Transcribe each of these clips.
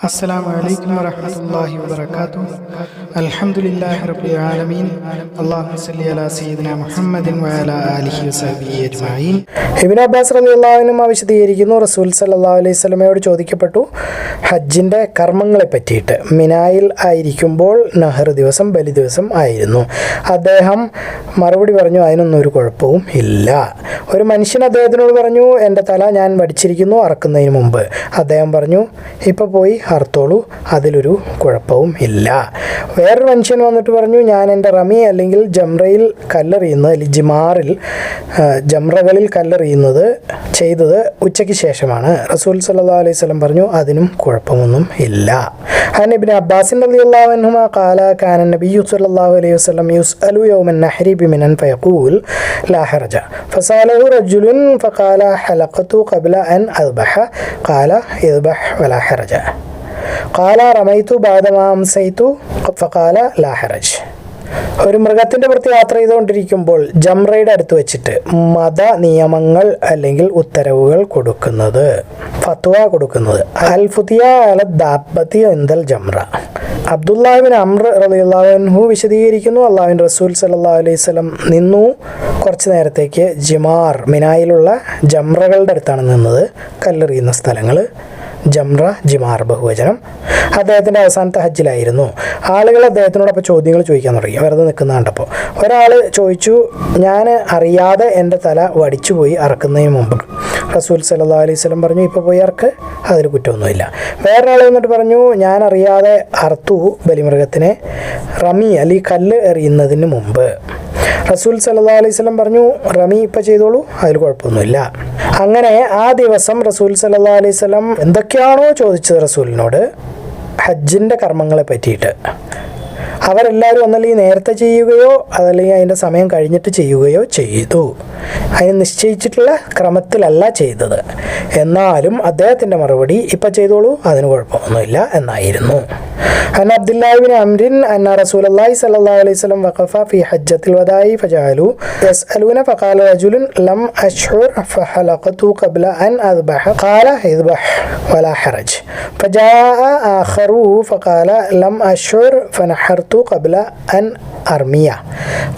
السلام عليكم ورحمة الله وبركاته. الحمد لله رب العالمين. اللهم صل على سيدنا محمد وعلى آله وصحبه أجمعين. Ibn Abbas റളിയല്ലാഹു അൻഹു വിശദീകരിക്കുന്നു, റസൂൽ സല്ലല്ലാഹു അലൈഹി വസല്ലമയോട് ചോദിക്കപ്പെട്ടു ഹജ്ജിൻ്റെ കർമ്മങ്ങളെ പറ്റിയിട്ട്. മിനായിൽ ആയിരിക്കുമ്പോൾ നഹർ ദിവസം ബലി ദിവസം ആയിരുന്നു. അദ്ദേഹം മറുപടി പറഞ്ഞു, അതിനൊന്നും ഒരു കുഴപ്പവും ഇല്ല. ഒരു മനുഷ്യൻ അദ്ദേഹത്തിനോട് പറഞ്ഞു, എൻ്റെ തല ഞാൻ വടിച്ചിരിക്കുന്നു അറക്കുന്നതിന് മുമ്പ്. അദ്ദേഹം പറഞ്ഞു, ഇപ്പോൾ പോയി അറുത്തോളൂ, അതിലൊരു കുഴപ്പവും ഇല്ല. വേറൊരു മനുഷ്യൻ വന്നിട്ട് പറഞ്ഞു, ഞാൻ എൻ്റെ റമി അല്ലെങ്കിൽ ജംറയിൽ കല്ലെറിയുന്നത് അല്ലെങ്കിൽ ജിമാറിൽ ജംറകളിൽ കല്ലെറിയുന്നത് ചെയ്തത് ഉച്ചയ്ക്ക് ശേഷമാണ്. റസൂൽ സല്ലല്ലാഹു അലൈഹി വസല്ലം പറഞ്ഞു, അതിനും കുഴപ്പമൊന്നും ഇല്ല. അൻ ഇബ്നു അബ്ബാസ് റളിയല്ലാഹു അൻഹുമാ ഖാല കാന നബിയ്യു സല്ലല്ലാഹു അലൈഹി വസല്ലം യുസ്അലു യൗമൻ നഹ്രി ബിമിനൻ ഫയഖൂൽ ലാ ഹർജ ഫസഅലഹു റജുലുൻ ഫഖാല ഹലഖതു ഖബ്ല അൻ അദ്ബഹ ഖാല ഇദ്ബഹ് വലാ ഹർജ ഖാല റമൈതു ബഅദമാ അംസൈതു ഫഖാല ലാ ഹർജ. ഒരു മൃഗത്തിൻ്റെ പുറത്ത് യാത്ര ചെയ്തുകൊണ്ടിരിക്കുമ്പോൾ ജംറയുടെ അടുത്ത് വെച്ചിട്ട് മത നിയമങ്ങൾ അല്ലെങ്കിൽ ഉത്തരവുകൾ കൊടുക്കുന്നത്, ഫത്വ കൊടുക്കുന്നത്. അൽ ഫുതിയ അല ദാബത്തി ഇൻദൽ ജംറ. അബ്ദുല്ലാഹി ബിൻ അംർ റളിയല്ലാഹു അൻഹു വിശദീകരിക്കുന്നു, അല്ലാഹുവിൻ്റെ റസൂൽ സല്ലല്ലാഹു അലൈഹി വസല്ലം നിന്നു. കുറച്ച് നേരത്തേക്ക് ജിമാർ മിനായിലുള്ള ജംറകളുടെ അടുത്താണ് നിന്നത്. കല്ലെറിയുന്ന സ്ഥലങ്ങൾ ജംറ ജിമാർ ബഹുവചനം. അദ്ദേഹത്തിൻ്റെ അവസാനത്തെ ഹജ്ജിലായിരുന്നു. ആളുകൾ അദ്ദേഹത്തിനോടൊപ്പം ചോദ്യങ്ങൾ ചോദിക്കാൻ തുടങ്ങി. വെറുതെ നിൽക്കുന്ന കണ്ടപ്പോൾ ഒരാൾ ചോദിച്ചു, ഞാൻ അറിയാതെ എൻ്റെ തല വടിച്ചുപോയി അറക്കുന്നതിന് മുമ്പ്. റസൂൽ സല്ലല്ലാഹു അലൈഹി വസല്ലം പറഞ്ഞു, ഇപ്പോൾ പോയി അറക്ക്, അതിൽ കുറ്റമൊന്നുമില്ല. വേറൊരാൾ വന്നിട്ട് പറഞ്ഞു, ഞാൻ അറിയാതെ അറുത്തു ബലിമൃഗത്തിനെ റമി അല്ലെങ്കിൽ കല്ല് എറിയുന്നതിന് മുമ്പ്. റസൂൽ സല്ലല്ലാഹു അലൈഹി വസല്ലം പറഞ്ഞു, റമി ഇപ്പം ചെയ്തോളൂ, അതിൽ കുഴപ്പമൊന്നുമില്ല. അങ്ങനെ ആ ദിവസം റസൂൽ സല്ലല്ലാഹു അലൈഹി വസല്ലം എന്തൊക്കെയാണോ ചോദിച്ചത് റസൂലിനോട് ഹജ്ജിൻ്റെ കർമ്മങ്ങളെ പറ്റിയിട്ട്, അവരെല്ലാവരും ഒന്നല്ലെങ്കിൽ നേരത്തെ ചെയ്യുകയോ അതല്ലെങ്കിൽ അതിൻ്റെ സമയം കഴിഞ്ഞിട്ട് ചെയ്യുകയോ ചെയ്തു. അതിന് നിശ്ചയിച്ചിട്ടുള്ള ക്രമത്തിലല്ല ചെയ്തത്. എന്നാലും അദ്ദേഹത്തിൻ്റെ മറുപടി ഇപ്പം ചെയ്തോളൂ, അതിന് കുഴപ്പമൊന്നുമില്ല എന്നായിരുന്നു. അൻ അബ്ദുല്ലാഹി ബിൻ അംറിൻ അന്ന റസൂലുള്ളാഹി സ്വല്ലല്ലാഹു അലൈഹി വസല്ലം വഖഫ ഫി ഹജ്ജത്തിൽ വദാഇ ഫജഅലു യസ്അലൂന ഫഖാല റജുലുൻ ലം അശ്ഉർ ഫഹലഖതു ഖബ്ല അൻ അദ്ബഹ ഖാല ഇദ്ബഹ് വലാ ഹറജ് ഫജാഅ ആഖറു ഫഖാല ലം അശ്ഉർ ഫനഹർതു ഖബ്ല അൻ അർമിയ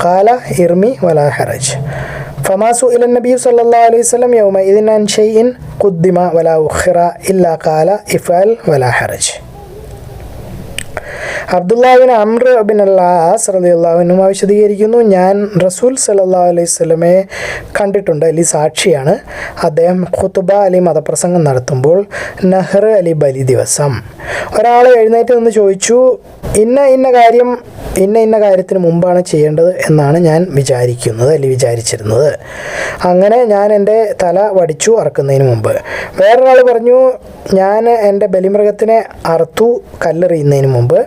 ഖാല ഇർമി വലാ ഹറജ് فما سئل النبي صلى الله عليه وسلم يومئذ عن شيء قدم ولا أخر إلا قال افعل ولا حرج. അബ്ദുല്ലാഹി ബിൻ അംർ ബിൻ അൽ-ആസ് റളിയല്ലാഹു അൻഹു വിശദീകരിക്കുന്നു, ഞാൻ റസൂൽ സല്ലല്ലാഹു അലൈഹി വസല്ലമയെ കണ്ടിട്ടുണ്ട്, അലി സാക്ഷിയാണ്. അദ്ദേഹം ഖുതുബ അലി മതപ്രസംഗം നടത്തുമ്പോൾ നഹർ അലി ബലി ദിവസം ഒരാൾ എഴുന്നേറ്റ് നിന്ന് ചോദിച്ചു, ഇന്ന കാര്യത്തിന് മുമ്പാണ് ചെയ്യേണ്ടത് എന്നാണ് ഞാൻ വിചാരിക്കുന്നത് അല്ലെങ്കിൽ വിചാരിച്ചിരുന്നത്. അങ്ങനെ ഞാൻ എൻ്റെ തല വടിച്ചു അറക്കുന്നതിന് മുമ്പ്. വേറൊരാൾ പറഞ്ഞു, ഞാൻ എൻ്റെ ബലിമൃഗത്തിനെ അറുത്തു കല്ലെറിയുന്നതിന് മുമ്പ്.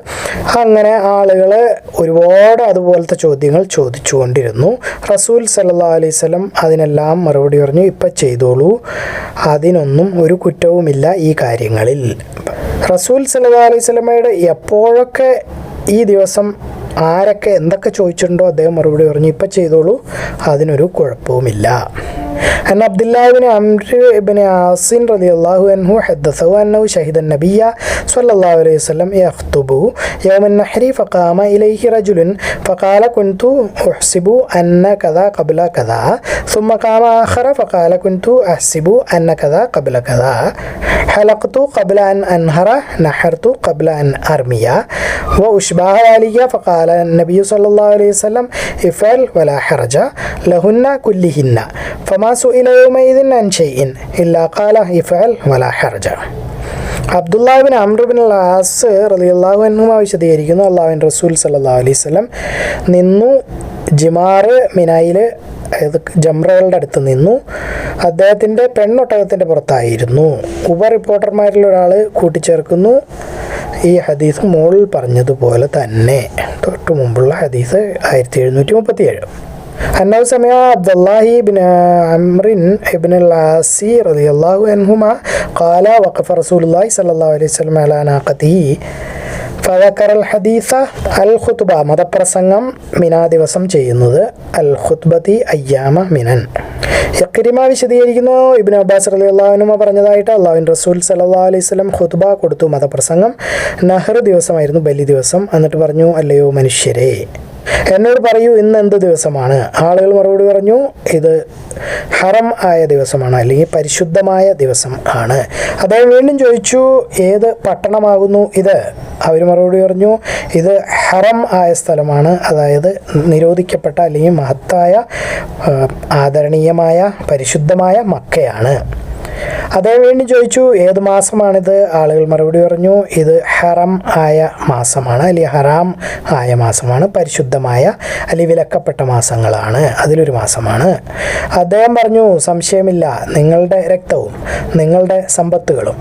അങ്ങനെ ആളുകൾ ഒരുപാട് അതുപോലത്തെ ചോദ്യങ്ങൾ ചോദിച്ചുകൊണ്ടിരുന്നു. റസൂൽ സല്ലല്ലാഹു അലൈഹി വസല്ലം അതിനെല്ലാം മറുപടി പറഞ്ഞു, ഇപ്പം ചെയ്തോളൂ, അതിനൊന്നും ഒരു കുറ്റവുമില്ല ഈ കാര്യങ്ങളിൽ. റസൂൽ സല്ലല്ലാഹു അലൈഹി വസല്ലമയുടെ എപ്പോഴൊക്കെ ഈ ദിവസം ആരൊക്കെ എന്തൊക്കെ ചോദിച്ചിട്ടുണ്ടോ അദ്ദേഹം മറുപടി പറഞ്ഞു, ഇപ്പം ചെയ്തോളൂ, അതിനൊരു കുഴപ്പവുമില്ല. أن عبد الله بن عمرو بن عاص رضي الله عنه حدثه أنه شهد النبي صلى الله عليه وسلم يخطب يوم النحر فقام إليه رجل فقال كنت أحسب أن كذا قبل كذا ثم قام آخر فقال كنت أحسب أن كذا قبل كذا حلقت قبل أن أنهر نحرت قبل أن أرمي وأشبه ذلك فقال النبي صلى الله عليه وسلم افعل ولا حرج لهن كلهن فما سئل يومئذ عن شيء إلا قال افعل ولا حرج. അബ്ദുല്ലാഹി ബിൻ അംർ ബിൻ അൽ-ആസ് റളിയല്ലാഹു അൻഹു വിശദീകരിക്കുന്നു, അല്ലാഹുവിൻ്റെ റസൂൽ സല്ലല്ലാഹു അലൈഹി വസല്ലം നിന്നു. ജിമാർ മിനായിൽ ജംറകളുടെ അടുത്ത് നിന്നു. അദ്ദേഹത്തിൻ്റെ പെണ്ണൊട്ടകത്തിൻ്റെ പുറത്തായിരുന്നു. റിപ്പോർട്ടർമാരിൽ ഒരാൾ കൂട്ടിച്ചേർക്കുന്നു, ഈ ഹദീസ് മോളിൽ പറഞ്ഞതുപോലെ തന്നെ തൊട്ടു മുമ്പുള്ള ഹദീസ് 1737. أنه سمع عبد الله بن عمرو بن العاص رضي الله عنهما قال وقف رسول الله صلى الله عليه وسلم على ناقته ഫദക്കറൽ ഹദീസ അൽ ഖുത്ബ മതപ്രസംഗം മിനാ ദിവസം ചെയ്യുന്നത്, അൽ ഖുത്ബതി അയ്യാമ മിനൻ. ഇക്രിമ വിശദീകരിക്കുന്നു, ഇബ്നു അബ്ബാസ് റളിയല്ലാഹു അൻഹു പറഞ്ഞതായിട്ട് അല്ലാഹുവിൻ്റെ റസൂൽ സല്ലല്ലാഹു അലൈഹി വസല്ലം ഖുത്ബ കൊടുത്തു, മതപ്രസംഗം നഹർ ദിവസമായിരുന്നു, ബലി ദിവസം. എന്നിട്ട് പറഞ്ഞു, അല്ലയോ മനുഷ്യരെ, എന്നോട് പറയൂ ഇന്ന് എന്ത് ദിവസമാണ്? ആളുകൾ മറുപടി പറഞ്ഞു, ഇത് ഹറം ആയ ദിവസമാണ്, അല്ലെങ്കിൽ പരിശുദ്ധമായ ദിവസം ആണ്. അദ്ദേഹം വീണ്ടും ചോദിച്ചു, ഏത് പട്ടണമാകുന്നു ഇത്? അവർ മറുപടി പറഞ്ഞു, ഇത് ഹറം ആയ സ്ഥലമാണ്, അതായത് നിരോധിക്കപ്പെട്ട അല്ലെങ്കിൽ മഹത്തായ ആദരണീയമായ പരിശുദ്ധമായ മക്കയാണ്. അദ്ദേഹം വീണ്ടും ചോദിച്ചു, ഏത് മാസമാണിത്? ആളുകൾ മറുപടി പറഞ്ഞു, ഇത് ഹറം ആയ മാസമാണ്, അല്ലെങ്കിൽ ഹറാം ആയ മാസമാണ്, പരിശുദ്ധമായ അല്ലെങ്കിൽ വിലക്കപ്പെട്ട മാസങ്ങളാണ്, അതിലൊരു മാസമാണ്. അദ്ദേഹം പറഞ്ഞു, സംശയമില്ല, നിങ്ങളുടെ രക്തവും നിങ്ങളുടെ സമ്പത്തുകളും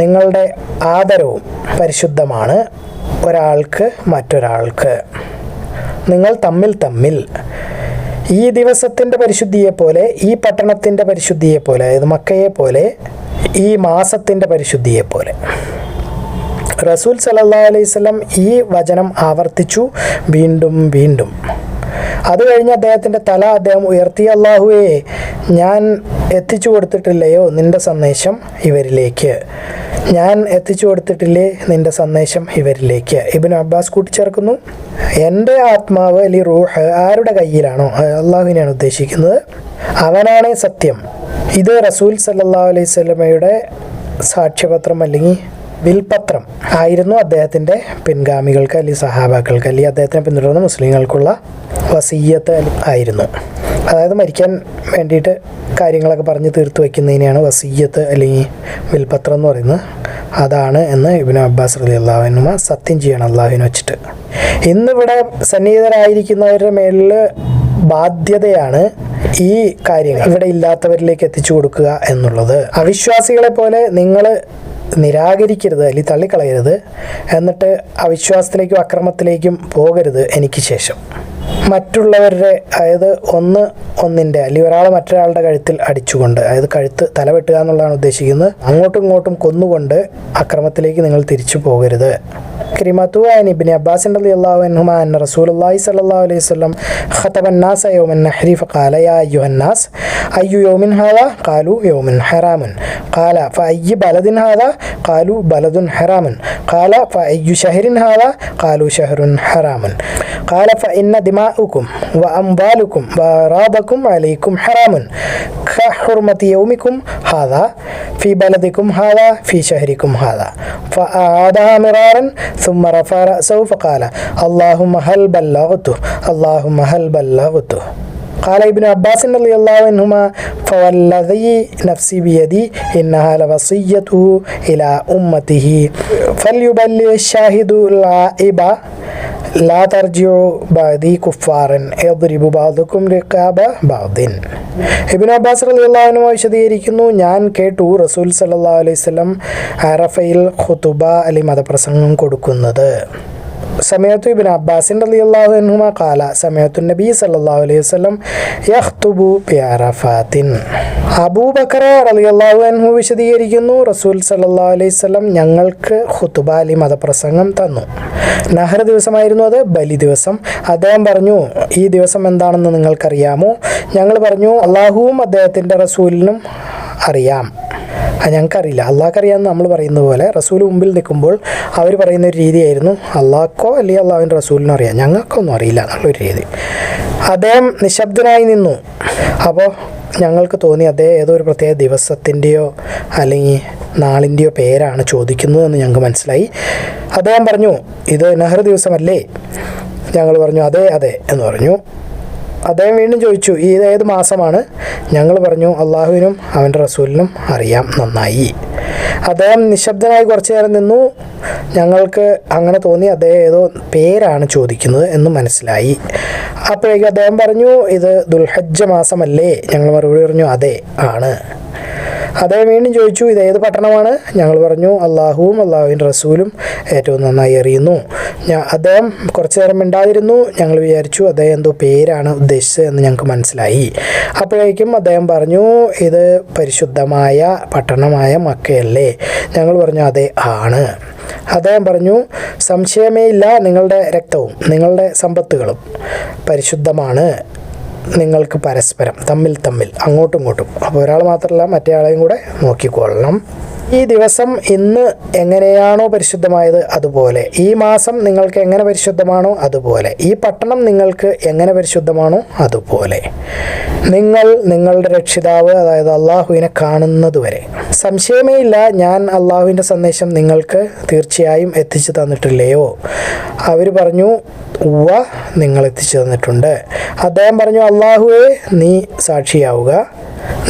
നിങ്ങളുടെ ആദരവും പരിശുദ്ധമാണ്, ഒരാൾക്ക് മറ്റൊരാൾക്ക്, നിങ്ങൾ തമ്മിൽ ഈ ദിവസത്തിൻ്റെ പരിശുദ്ധിയെപ്പോലെ, ഈ പട്ടണത്തിൻ്റെ പരിശുദ്ധിയെപ്പോലെ, അതായത് മക്കയെപ്പോലെ, ഈ മാസത്തിൻ്റെ പരിശുദ്ധിയെപ്പോലെ. റസൂൽ സല്ലല്ലാഹു അലൈഹി വസല്ലം ഈ വചനം ആവർത്തിച്ചു വീണ്ടും. അത് കഴിഞ്ഞ് അദ്ദേഹത്തിൻ്റെ തല അദ്ദേഹം ഉയർത്തി, അല്ലാഹുവേ, ഞാൻ എത്തിച്ചു കൊടുത്തിട്ടില്ലയോ നിൻ്റെ സന്ദേശം ഇവരിലേക്ക്? ഞാൻ എത്തിച്ചു കൊടുത്തിട്ടില്ലേ നിൻ്റെ സന്ദേശം ഇവരിലേക്ക്? ഇബ്നു അബ്ബാസ് കൂട്ടിച്ചേർക്കുന്നു, എൻ്റെ ആത്മാവ് അല്ലെങ്കിൽ റൂഹ് ആരുടെ കയ്യിലാണോ, അള്ളാഹുവിനെയാണ് ഉദ്ദേശിക്കുന്നത്, അവനാണ് സത്യം. ഇത് റസൂൽ സല്ലല്ലാഹു അലൈഹി വസല്ലമയുടെ സാക്ഷ്യപത്രം അല്ലെങ്കിൽ വിൽപത്രം ആയിരുന്നു അദ്ദേഹത്തിൻ്റെ പിൻഗാമികൾക്ക് അല്ലെങ്കിൽ സഹാബാക്കൾക്ക് അല്ലെങ്കിൽ അദ്ദേഹത്തിനെ പിന്തുടർന്ന മുസ്ലിങ്ങൾക്കുള്ള വസിയ്യത്ത് ആയിരുന്നു. അതായത് മരിക്കാൻ വേണ്ടിയിട്ട് കാര്യങ്ങളൊക്കെ പറഞ്ഞ് തീർത്ത് വയ്ക്കുന്നതിനെയാണ് വസിയ്യത്ത് അല്ലെങ്കിൽ വിൽപത്രം എന്ന് പറയുന്നത്. അതാണ് എന്ന് ഇബ്നു അബ്ബാസ് റളിയല്ലാഹു അൻഹുമ സത്യം ചെയ്യണം അള്ളാഹുവിനെ വെച്ചിട്ട്. ഇന്നിവിടെ സന്നിഹിതരായിരിക്കുന്നവരുടെ മേലിൽ ബാധ്യതയാണ് ഈ കാര്യങ്ങൾ ഇവിടെ ഇല്ലാത്തവരിലേക്ക് എത്തിച്ചു കൊടുക്കുക എന്നുള്ളത്. അവിശ്വാസികളെ പോലെ നിങ്ങൾ നിരാകരിക്കരുത് അല്ലെങ്കിൽ തള്ളിക്കളയരുത്, എന്നിട്ട് അവിശ്വാസത്തിലേക്കും അക്രമത്തിലേക്കും പോകരുത് എനിക്ക് ശേഷം. മറ്റുള്ളവരുടെ, അതായത് ഒന്നിൻ്റെ അല്ലെങ്കിൽ ഒരാളെ മറ്റൊരാളുടെ കഴുത്തിൽ അടിച്ചുകൊണ്ട്, അതായത് തല വെട്ടുക എന്നുള്ളതാണ് ഉദ്ദേശിക്കുന്നത്, അങ്ങോട്ടും ഇങ്ങോട്ടും കൊന്നുകൊണ്ട് അക്രമത്തിലേക്ക് നിങ്ങൾ തിരിച്ചു പോകരുത്. كلمته عن ابن عباس رضي الله عنهما أن رسول الله صلى الله عليه وسلم خطب الناس يوم النحر فقال يا أيها الناس أي يوم هذا؟ قالوا يوم حرام. قال فأي بلد هذا؟ قالوا بلد حرام. قال فأي شهر هذا؟ قالوا شهر حرام. قال فإن دماءكم وأموالكم وأعراضكم عليكم حرام كحرمة يومكم هذا في بلدكم هذا في شهركم هذا. فأعادها مرارا ثم رفع رأسه فقال اللهم هل بلغت اللهم هل بلغت. قال ابن عباس رضي الله عنهما فوالذي نفسي بيدي إنها لوصيته إلى أمته فليبلغ الشاهد الغائب لا ترجعوا بعدي كفارا يضرب بعضكم رقاب بعض. ഇബ്നു അബ്ബാസ് റളിയല്ലാഹു അൻഹു വിശദീകരിക്കുന്നു, ഞാൻ കേട്ടു റസൂൽ സല്ലല്ലാഹു അലൈഹി വസല്ലം അറഫയിൽ ഖുതുബ അല്ലെങ്കിൽ മതപ്രസംഗം കൊടുക്കുന്നത്. സമയത്തു ഇബ്നു അബ്ബാസ് റളിയല്ലാഹു അൻഹുമാ ഖാല സമയത്തു നബി സല്ലല്ലാഹു അലൈഹി വസല്ലം യഖ്തുബു ബി അറഫാത്തിൻ. അബൂബക്കർ റളിയല്ലാഹു അൻഹു വിശദീകരിക്കുന്നു, റസൂൽ സല്ലല്ലാഹു അലൈഹി വസല്ലം ഞങ്ങൾക്ക് ഖുതുബ അല്ലെങ്കിൽ മതപ്രസംഗം തന്നു. നഹർ ദിവസമായിരുന്നു അത്, ബലി ദിവസം. അദ്ദേഹം പറഞ്ഞു, ഈ ദിവസം എന്താണെന്ന് നിങ്ങൾക്കറിയാമോ? ഞങ്ങൾ പറഞ്ഞു, അള്ളാഹുവും അദ്ദേഹത്തിൻ്റെ റസൂലിനും അറിയാം. ഞങ്ങൾക്കറിയില്ല, അള്ളാഹ്ക്കറിയാമെന്ന് നമ്മൾ പറയുന്നത് പോലെ റസൂൽ മുമ്പിൽ നിൽക്കുമ്പോൾ അവർ പറയുന്ന ഒരു രീതിയായിരുന്നു, അള്ളാഹ്ക്കോ അല്ലെങ്കിൽ അള്ളാഹുവിൻ്റെ റസൂലിനോ അറിയാം, ഞങ്ങൾക്കൊന്നും അറിയില്ല എന്നുള്ളൊരു രീതി. അദ്ദേഹം നിശബ്ദനായി നിന്നു. അപ്പോൾ ഞങ്ങൾക്ക് തോന്നി അദ്ദേഹം ഏതോ ഒരു പ്രത്യേക ദിവസത്തിൻ്റെയോ അല്ലെങ്കിൽ നാളിൻ്റെയോ പേരാണ് ചോദിക്കുന്നതെന്ന് ഞങ്ങൾക്ക് മനസ്സിലായി. അദ്ദേഹം പറഞ്ഞു, ഇത് നഹർ ദിവസമല്ലേ? ഞങ്ങൾ പറഞ്ഞു, അതെ എന്ന് പറഞ്ഞു. അദ്ദേഹം വീണ്ടും ചോദിച്ചു, ഇത് ഏത് മാസമാണ്? ഞങ്ങൾ പറഞ്ഞു, അള്ളാഹുവിനും അവൻ്റെ റസൂലിനും അറിയാം നന്നായി. അദ്ദേഹം നിശബ്ദനായി കുറച്ചു നേരം നിന്നു. ഞങ്ങൾക്ക് അങ്ങനെ തോന്നി അദ്ദേഹം ഏതോ പേരാണ് ചോദിക്കുന്നത് എന്ന് മനസ്സിലായി. അപ്പോഴേക്കും അദ്ദേഹം പറഞ്ഞു, ഇത് ദുൽഹജ്ജ് മാസമല്ലേ? ഞങ്ങൾ മറുപടി പറഞ്ഞു, അതെ ആണ്. അദ്ദേഹം വീണ്ടും ചോദിച്ചു, ഇത് ഏത് പട്ടണമാണ്? ഞങ്ങൾ പറഞ്ഞു, അള്ളാഹുവും അള്ളാഹുവിൻ്റെ റസൂലും ഏറ്റവും നന്നായി അറിയുന്നു. അദ്ദേഹം കുറച്ചു നേരം മിണ്ടാതിരുന്നു. ഞങ്ങൾ വിചാരിച്ചു അദ്ദേഹം എന്തോ പേരാണ് ഉദ്ദേശിച്ചത് എന്ന് ഞങ്ങൾക്ക് മനസ്സിലായി. അപ്പോഴേക്കും അദ്ദേഹം പറഞ്ഞു, ഇത് പരിശുദ്ധമായ പട്ടണമായ മക്കയല്ലേ? ഞങ്ങൾ പറഞ്ഞു, അതെ ആണ്. അദ്ദേഹം പറഞ്ഞു, സംശയമേ ഇല്ല, നിങ്ങളുടെ രക്തവും നിങ്ങളുടെ സമ്പത്തുകളും പരിശുദ്ധമാണ് നിങ്ങൾക്ക് പരസ്പരം തമ്മിൽ അങ്ങോട്ടും ഇങ്ങോട്ടും. അപ്പോൾ ഒരാൾ മാത്രമല്ല, മറ്റേ ആളെയും കൂടെ നോക്കിക്കൊള്ളണം. ഈ ദിവസം ഇന്ന് എങ്ങനെയാണോ പരിശുദ്ധമായത് അതുപോലെ, ഈ മാസം നിങ്ങൾക്ക് എങ്ങനെ പരിശുദ്ധമാണോ അതുപോലെ, ഈ പട്ടണം നിങ്ങൾക്ക് എങ്ങനെ പരിശുദ്ധമാണോ അതുപോലെ, നിങ്ങൾ നിങ്ങളുടെ രക്ഷിതാവ് അതായത് അള്ളാഹുവിനെ കാണുന്നതുവരെ. സംശയമേ ഇല്ല, ഞാൻ അള്ളാഹുവിൻ്റെ സന്ദേശം നിങ്ങൾക്ക് തീർച്ചയായും എത്തിച്ചു തന്നിട്ടില്ലയോ? അവർ പറഞ്ഞു, ഉവ്വ, നിങ്ങൾ എത്തിച്ചു തന്നിട്ടുണ്ട്. അദ്ദേഹം പറഞ്ഞു, അള്ളാഹുവേ നീ സാക്ഷിയാവുക,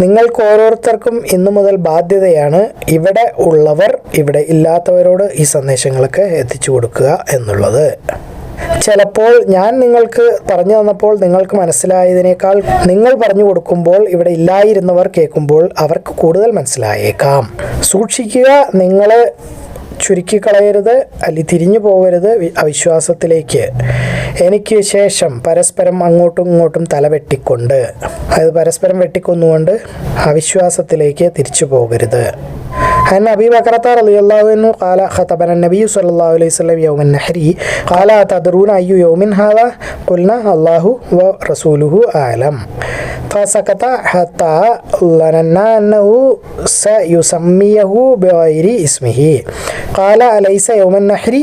നിങ്ങൾക്ക് ഓരോരുത്തർക്കും ഇന്നു മുതൽ ബാധ്യതയാണ് ഇവിടെ ഉള്ളവർ ഇവിടെ ഇല്ലാത്തവരോട് ഈ സന്ദേശങ്ങളൊക്കെ എത്തിച്ചു കൊടുക്കുക എന്നുള്ളത്. ചിലപ്പോൾ ഞാൻ നിങ്ങൾക്ക് പറഞ്ഞു തന്നപ്പോൾ നിങ്ങൾക്ക് മനസ്സിലായതിനേക്കാൾ നിങ്ങൾ പറഞ്ഞു കൊടുക്കുമ്പോൾ ഇവിടെ ഇല്ലായിരുന്നവർ കേൾക്കുമ്പോൾ അവർക്ക് കൂടുതൽ മനസ്സിലായേക്കാം. സൂക്ഷിക്കുക, നിങ്ങൾ ചുരുക്കിക്കളയരുത്, അല്ലെങ്കിൽ തിരിഞ്ഞു പോകരുത് അവിശ്വാസത്തിലേക്ക്. എനിക്ക് ശേഷം പരസ്പരം അങ്ങോട്ടും ഇങ്ങോട്ടും തലവെട്ടിക്കൊണ്ട്, അതായത് പരസ്പരം വെട്ടിക്കൊന്നുകൊണ്ട് അവിശ്വാസത്തിലേക്ക് തിരിച്ചു പോകരുത്. عن أبي بكرة رضي الله عنه قال خطبنا النبي صلى الله عليه وسلم يوم النحر قال أتدرون أي يوم هذا قلنا الله ورسوله أعلم فسكت حتى ظننا أنه سيسميه بغير اسمه قال أليس يوم النحر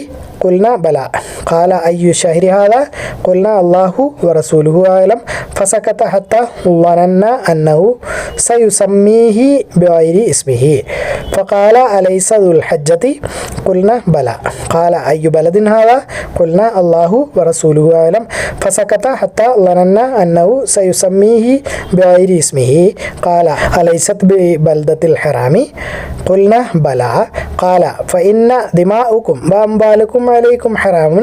قلنا بلى قال أي شهر هذا قلنا الله ورسوله أعلم فسكت حتى ظننا أنه سيسميه بغير اسمه فقال أليس ذو الحجة قلنا بلى قال أي بلد هذا قلنا الله ورسوله أعلم فسكت حتى ظننا أنه سيسميه بغير اسمه قال أليست ببلدة الحرام قلنا بلى قال فإن دماؤكم وأموالكم عليكم حرام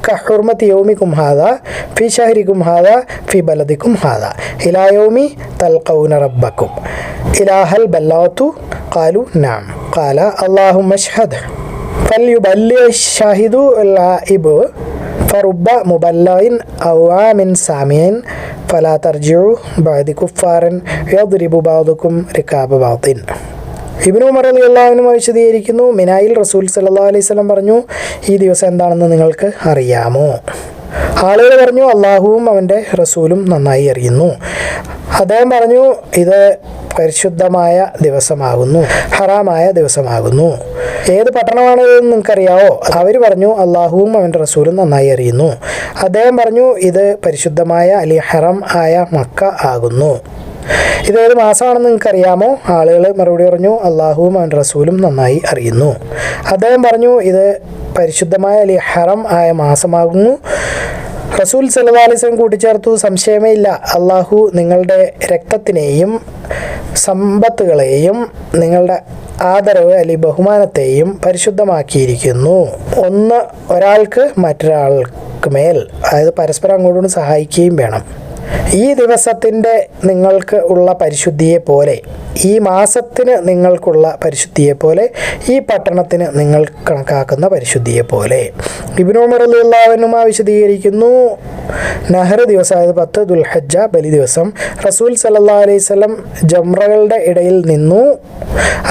كحرمة يومكم هذا في شهركم هذا في بلدكم هذا إلى يوم تلقون ربكم إلى هل بلغت قالوا نعم قال اللهم اشهد فليبلغ الشاهد الغائب فرب مبلغ أو عام سامع فلا ترجعوا بعد كفارا يضرب بعضكم ركاب بعض. ഇബ്നു ഉമർ റളിയല്ലാഹു അൻഹു വിശദീകരിക്കുന്നു, മിനായിൽ റസൂൽ സല്ലല്ലാഹു അലൈഹി വസല്ലം പറഞ്ഞു, ഈ ദിവസം എന്താണെന്ന് നിങ്ങൾക്ക് അറിയാമോ? ആളുകൾ പറഞ്ഞു, അള്ളാഹുവും അവൻ്റെ റസൂലും നന്നായി അറിയുന്നു. അദ്ദേഹം പറഞ്ഞു, ഇത് പരിശുദ്ധമായ ദിവസമാകുന്നു, ഹറാമായ ദിവസമാകുന്നു. ഏത് പട്ടണമാണ് ഇതെന്ന് നിങ്ങൾക്കറിയാവോ? അവർ പറഞ്ഞു, അള്ളാഹുവും അവൻ്റെ റസൂലും നന്നായി അറിയുന്നു. അദ്ദേഹം പറഞ്ഞു, ഇത് പരിശുദ്ധമായ അല്ലെങ്കിൽ ഹറം ആയ മക്ക ആകുന്നു. ഇതേത് മാസമാണെന്ന് നിങ്ങൾക്കറിയാമോ? ആളുകൾ മറുപടി പറഞ്ഞു, അള്ളാഹുവും അവൻ്റെ റസൂലും നന്നായി അറിയുന്നു. അദ്ദേഹം പറഞ്ഞു, ഇത് പരിശുദ്ധമായ അല്ലെങ്കിൽ ഹറം ആയ മാസമാകുന്നു. റസൂൽ സല്ലല്ലാഹു അലൈഹി വസല്ലം കൂട്ടിച്ചേർത്തു, സംശയമേ ഇല്ല, അള്ളാഹു നിങ്ങളുടെ രക്തത്തിനെയും സമ്പത്തുകളെയും നിങ്ങളുടെ ആദരവ് അല്ലെങ്കിൽ ബഹുമാനത്തെയും പരിശുദ്ധമാക്കിയിരിക്കുന്നു. ഒരാൾക്ക് മറ്റൊരാൾക്ക് മേൽ, അതായത് പരസ്പരം അങ്ങോട്ടും സഹായിക്കുകയും വേണം. ഈ ദിവസത്തിൻ്റെ നിങ്ങൾക്ക് ഉള്ള പരിശുദ്ധിയെ പോലെ, ഈ മാസത്തിന് നിങ്ങൾക്കുള്ള പരിശുദ്ധിയെ പോലെ, ഈ പട്ടണത്തിന് നിങ്ങൾ കണക്കാക്കുന്ന പരിശുദ്ധിയെ പോലെ. ഇബ്നു ഉമർ റളിയല്ലാഹു അൻഹു വിശദീകരിക്കുന്നു, നഹർ ദിവസം, അതായത് 10 ദുൽഹജ്ജ ബലി ദിവസം, റസൂൽ സല്ലല്ലാഹു അലൈഹി വസല്ലം ജംറകളുടെ ഇടയിൽ നിന്നു.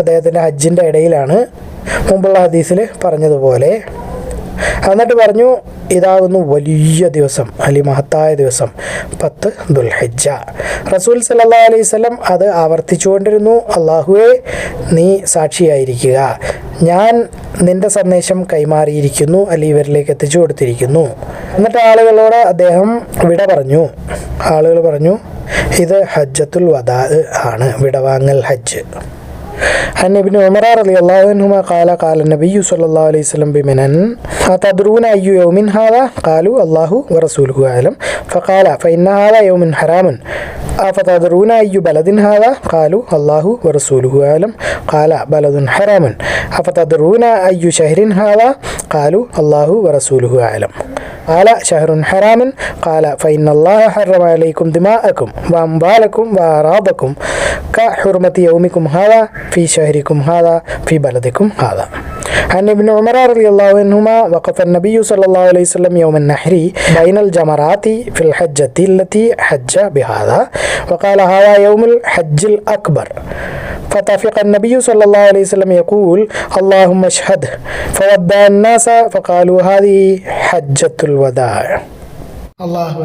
അദ്ദേഹത്തിൻ്റെ ഹജ്ജിൻ്റെ ഇടയിലാണ്, മുമ്പുള്ള ഹദീസിൽ പറഞ്ഞതുപോലെ. എന്നിട്ട് പറഞ്ഞു, ഇതാകുന്നു വലിയ ദിവസം, അല്ലെങ്കിൽ മഹത്തായ ദിവസം 10 ദുൽഹജ്ജ. റസൂൽ സല്ലല്ലാഹു അലൈഹി വസല്ലം അത് ആവർത്തിച്ചുകൊണ്ടിരുന്നു, അള്ളാഹുവേ നീ സാക്ഷിയായിരിക്കുക, ഞാൻ നിൻ്റെ സന്ദേശം കൈമാറിയിരിക്കുന്നു, അല്ലെങ്കിൽ ഇവരിലേക്ക് എത്തിച്ചു കൊടുത്തിരിക്കുന്നു. എന്നിട്ട് ആളുകളോട് അദ്ദേഹം വിട പറഞ്ഞു. ആളുകൾ പറഞ്ഞു, ഇത് ഹജ്ജത്തുൽ വദാ ആണ്, വിടവാങ്ങൽ ഹജ്ജ്. عن ابن عمر رضي الله عنهما قال قال النبي صلى الله عليه وسلم بمنن أتدرون أي يوم هذا قالوا الله ورسوله أعلم فقال فإن هذا يوم حرام أفتدرون أي بلد هذا قالوا الله ورسوله أعلم قال بلد حرام أفتدرون أي شهر هذا قالوا الله ورسوله أعلم قال شهر حرام قال فإن الله حرم عليكم دماءكم وأموالكم وأعراضكم كحرمة يومكم هذا في شهركم هذا في بلدكم هذا. عن ابن عمر رضي الله عنهما وقف النبي صلى الله عليه وسلم يوم النحر بين الجمرات في الحجة التي حج بهذا وقال هذا يوم الحج الأكبر. فطفق النبي صلى الله عليه وسلم يقول اللهم اشهد فودع الناس فقالوا هذه حجة الوداع. അള്ളാഹു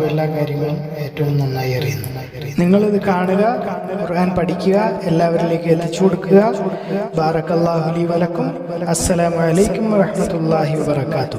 എല്ലാ കാര്യങ്ങളും ഏറ്റവും നന്നായി അറിയുന്നു. നിങ്ങളിത് കാണുക, ഖുർആൻ പഠിക്കുക, എല്ലാവരിലേക്ക് എത്തിച്ചു കൊടുക്കുക. ബാറക്കല്ലാഹു ലി വലക്കും. അസ്സലാമു അലൈക്കും വറഹ്മത്തുള്ളാഹി വബറകാതുഹു.